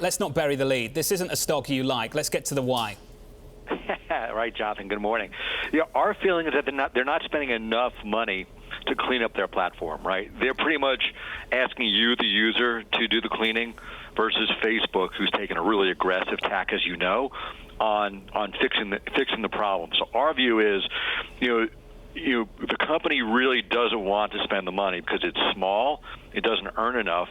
Let's not bury the lead. This isn't a stock you like. Let's get to the why. Right, Jonathan. Good morning. Our feeling is that they're not spending enough money to clean up their platform, right? They're pretty much asking you, the user, to do the cleaning versus Facebook, who's taken a really aggressive tack, as you know, on fixing the problem. So our view is, the company really doesn't want to spend the money because it's small, it doesn't earn enough,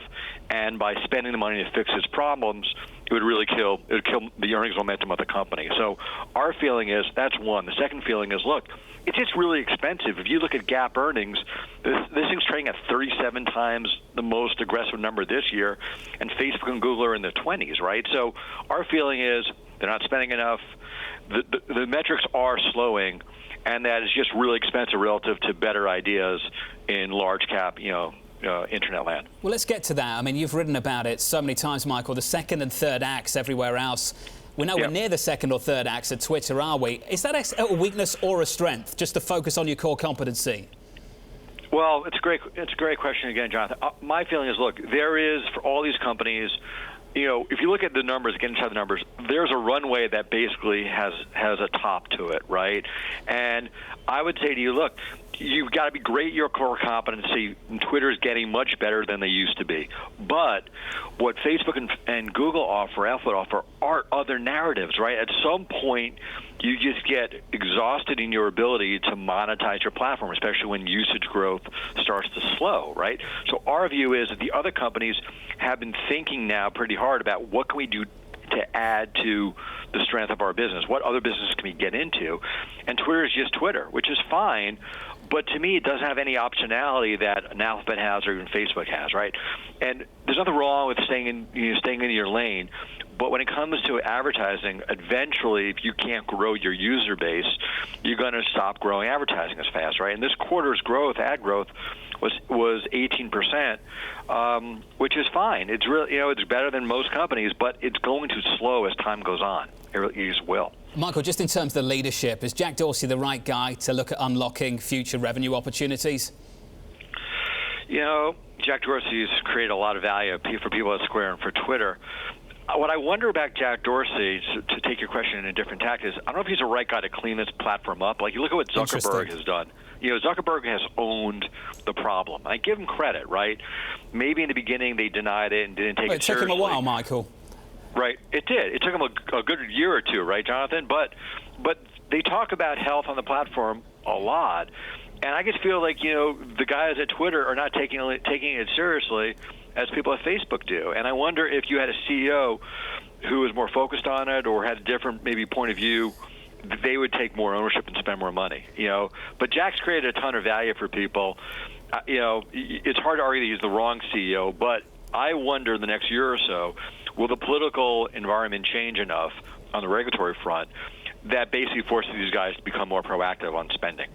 and by spending the money to fix its problems, it would kill the earnings momentum of the company. So our feeling is that's one. The second feeling is, look, it's just really expensive. If you look at GAAP earnings, this thing's trading at 37 times the most aggressive number this year, and Facebook and Google are in the 20s, right? So our feeling is they're not spending enough. The metrics are slowing, and that is just really expensive relative to better ideas in large cap, internet land. Well, let's get to that. I mean, you've written about it so many times, Michael. The second and third acts everywhere else. We're nowhere near the second or third acts at Twitter, are we? Is that a weakness or a strength, just to focus on your core competency? Well, it's a great question again, Jonathan. My feeling is, look, there is, for all these companies, if you look at the numbers, get inside the numbers, there's a runway that basically has a top to it, right? And I would say to you, look, you've got to be great at your core competency, and Twitter is getting much better than they used to be. But what Facebook and Google offer, Alphabet offer, are other narratives, right? At some point, you just get exhausted in your ability to monetize your platform, especially when usage growth starts to slow, right? So our view is that the other companies have been thinking now pretty hard about what can we do to add to the strength of our business. What other businesses can we get into? And Twitter is just Twitter, which is fine, but to me, it doesn't have any optionality that an Alphabet has or even Facebook has, right? And there's nothing wrong with staying in your lane, but when it comes to advertising, eventually, if you can't grow your user base, you're going to stop growing advertising as fast, right? And this quarter's growth, ad growth, was 18%, which is fine. It's really, it's better than most companies, but it's going to slow as time goes on. It just will. Michael, just in terms of the leadership, is Jack Dorsey the right guy to look at unlocking future revenue opportunities? Jack Dorsey's created a lot of value for people at Square and for Twitter. What I wonder about Jack Dorsey, to take your question in a different tack, is I don't know if he's the right guy to clean this platform up. Like, you look at what Zuckerberg has done. Zuckerberg has owned the problem. I give him credit, right? Maybe in the beginning they denied it and didn't take it seriously. It took him a while, Michael. Right, it did. It took him a good year or two, right, Jonathan? But they talk about health on the platform a lot, and I just feel like the guys at Twitter are not taking it seriously as people at Facebook do. And I wonder if you had a CEO who was more focused on it or had a different maybe point of view, they would take more ownership and spend more money. But Jack's created a ton of value for people. It's hard to argue that he's the wrong CEO, but I wonder in the next year or so, will the political environment change enough on the regulatory front that basically forces these guys to become more proactive on spending?